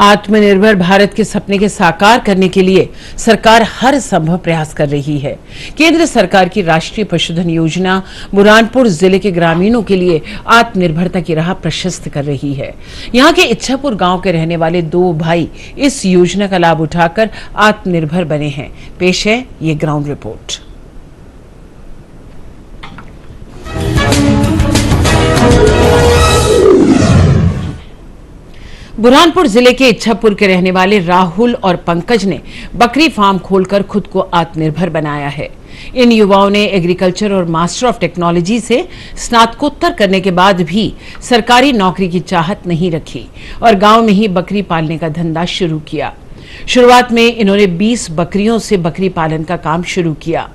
आत्मनिर्भर भारत के सपने के साकार करने के लिए सरकार हर संभव प्रयास कर रही है। केंद्र सरकार की राष्ट्रीय पशुधन योजना बुरहानपुर जिले के ग्रामीणों के लिए आत्मनिर्भरता की राह प्रशस्त कर रही है। यहां के इच्छापुर गांव के रहने वाले दो भाई इस योजना का लाभ उठाकर आत्मनिर्भर बने हैं। पेश है ये ग्राउंड रिपोर्ट। बुरहानपुर जिले के इच्छापुर के रहने वाले राहुल और पंकज ने बकरी फार्म खोलकर खुद को आत्मनिर्भर बनाया है। इन युवाओं ने एग्रीकल्चर और मास्टर ऑफ टेक्नोलॉजी से स्नातकोत्तर करने के बाद भी सरकारी नौकरी की चाहत नहीं रखी और गांव में ही बकरी पालने का धंधा शुरू किया। शुरुआत में इन्होंने 20 बकरियों से बकरी पालन का काम शुरू किया।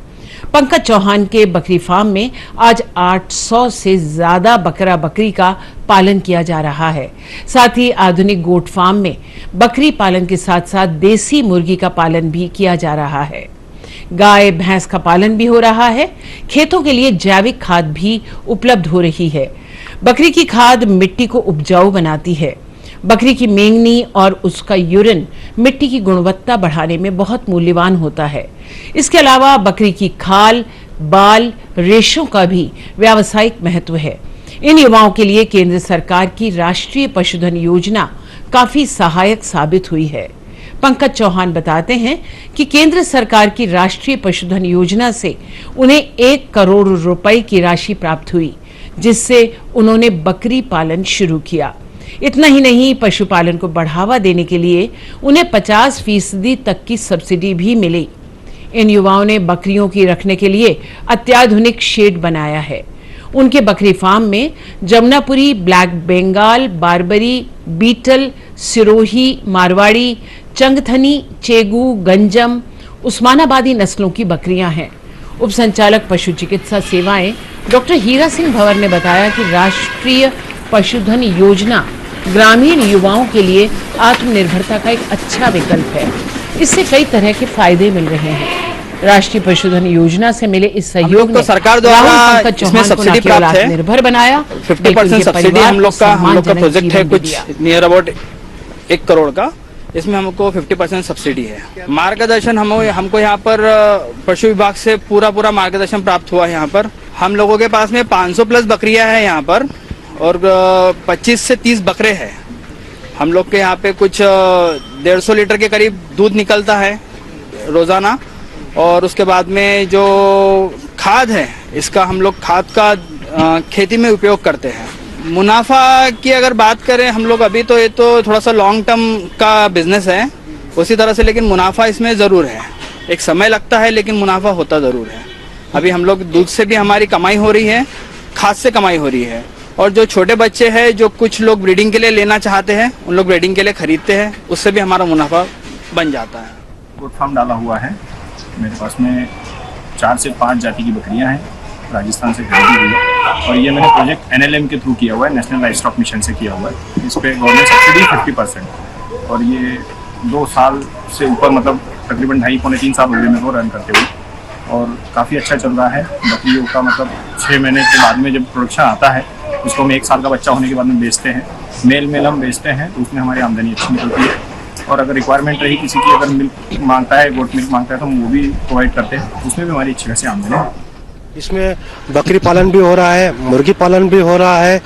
पंकज चौहान के बकरी फार्म में आज 800 से ज्यादा बकरा बकरी का पालन किया जा रहा है। साथ ही आधुनिक गोट फार्म में बकरी पालन के साथ साथ देसी मुर्गी का पालन भी किया जा रहा है। गाय भैंस का पालन भी हो रहा है। खेतों के लिए जैविक खाद भी उपलब्ध हो रही है। बकरी की खाद मिट्टी को उपजाऊ बनाती है। बकरी की मेंगनी और उसका यूरिन मिट्टी की गुणवत्ता बढ़ाने में बहुत मूल्यवान होता है। इसके अलावा बकरी की खाल, बाल, रेशों का भी व्यावसायिक महत्व है। इन युवाओं के लिए केंद्र सरकार की राष्ट्रीय पशुधन योजना काफी सहायक साबित हुई है। पंकज चौहान बताते हैं कि केंद्र सरकार की राष्ट्रीय पशुधन योजना से उन्हें 1 करोड़ रुपए की राशि प्राप्त हुई, जिससे उन्होंने बकरी पालन शुरू किया। इतना ही नहीं, पशुपालन को बढ़ावा देने के लिए उन्हें 50% तक की सब्सिडी भी मिली। इन युवाओं ने बकरियों की रखने के लिए अत्याधुनिक शेड बनाया है। उनके बकरी फार्म में जमुनापुरी, ब्लैक बंगाल, बारबरी, बीटल, सिरोही, मारवाड़ी, चंगथनी, चेगू, गंजम, उस्मानाबादी नस्लों की बकरियां हैं। उप संचालक पशु चिकित्सा सेवाएं डॉक्टर हीरा सिंह भंवर ने बताया कि राष्ट्रीय पशुधन योजना ग्रामीण युवाओं के लिए आत्मनिर्भरता का एक अच्छा विकल्प है। इससे कई तरह के फायदे मिल रहे हैं। राष्ट्रीय पशुधन योजना से मिले इस सहयोग ने सरकार द्वारा इसमें सब्सिडी प्राप्त है। निर्भर बनाया 50% सब्सिडी हम लोग का प्रोजेक्ट है कुछ नियर अबाउट 1 करोड़ का। इसमें हमको 50% सब्सिडी है। मार्गदर्शन हमको यहाँ पर पशु विभाग से पूरा मार्गदर्शन प्राप्त हुआ है। यहाँ पर हम लोगों के पास में 500 प्लस बकरियां हैं यहाँ पर और 25 से 30 बकरे हैं। हम लोग के यहाँ पे कुछ 150 लीटर के करीब दूध निकलता है रोजाना। और उसके बाद में जो खाद है, इसका हम लोग खाद का खेती में उपयोग करते हैं। मुनाफा की अगर बात करें हम लोग अभी तो ये तो थोड़ा सा लॉन्ग टर्म का बिजनेस है उसी तरह से, लेकिन मुनाफा इसमें ज़रूर है। एक समय लगता है लेकिन मुनाफा होता ज़रूर है। अभी हम लोग दूध से भी हमारी कमाई हो रही है, खाद से कमाई हो रही है। और जो छोटे बच्चे हैं जो कुछ लोग ब्रीडिंग के लिए लेना चाहते हैं, उन लोग ब्रीडिंग के लिए खरीदते हैं, उससे भी हमारा मुनाफा बन जाता है। गोट फार्म डाला हुआ है मेरे पास में। 4 से 5 जाति की बकरियां हैं, राजस्थान से खरीदी हुई है। और ये मैंने प्रोजेक्ट NLM के थ्रू किया हुआ है, नेशनल लाइव स्टॉक मिशन से किया हुआ है। इस पर गवर्नमेंट सब्सिडी 50%। और ये 2 साल से ऊपर, मतलब तकरीबन 2.5-3 साल हो गए मेरे को रन करते हुए। और काफ़ी अच्छा चल रहा है। बकरियों का मतलब 6 महीने के बाद में जब प्रोडक्शन आता है उसको हम 1 साल का बच्चा होने के बाद में बेचते हैं। मेल हम बेचते हैं तो उसमें हमारी आमदनी अच्छी निकलती है। और अगर रिक्वायरमेंट रही किसी की, अगर मिल्क मांगता है, गोट मिल्क मांगता है, तो हम वो भी प्रोवाइड करते हैं। उसमें भी हमारी अच्छी खासी आमदनी है। इसमें बकरी पालन भी हो रहा है, मुर्गी पालन भी हो रहा है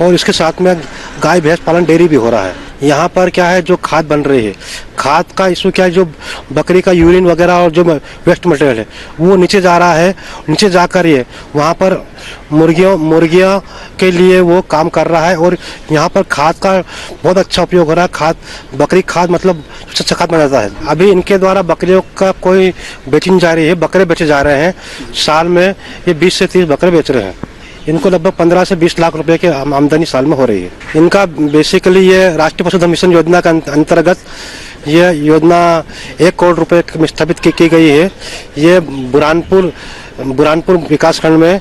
और इसके साथ में गाय भैंस पालन, डेयरी भी हो रहा है। यहाँ पर क्या है, जो खाद बन रही है, खाद का इसमें क्या है, जो बकरी का यूरिन वगैरह और जो वेस्ट मटेरियल है वो नीचे जा रहा है। नीचे जाकर ये वहाँ पर मुर्गियों के लिए वो काम कर रहा है। और यहाँ पर खाद का बहुत अच्छा उपयोग हो रहा है। खाद, बकरी खाद मतलब अच्छा खाद बना जाता है। अभी इनके द्वारा बकरियों का कोई बेचनी जा रही है, बकरे बेचे जा रहे हैं। साल में ये 20 से 30 बकरे बेच रहे हैं। इनको लगभग 15 से 20 लाख रुपए की आमदनी साल में हो रही है। इनका बेसिकली ये राष्ट्रीय पशुधन मिशन योजना के अंतर्गत ये योजना 1 करोड़ रुपए में स्थापित की गई है। ये बुरहानपुर विकास खंड में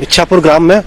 इच्छापुर ग्राम में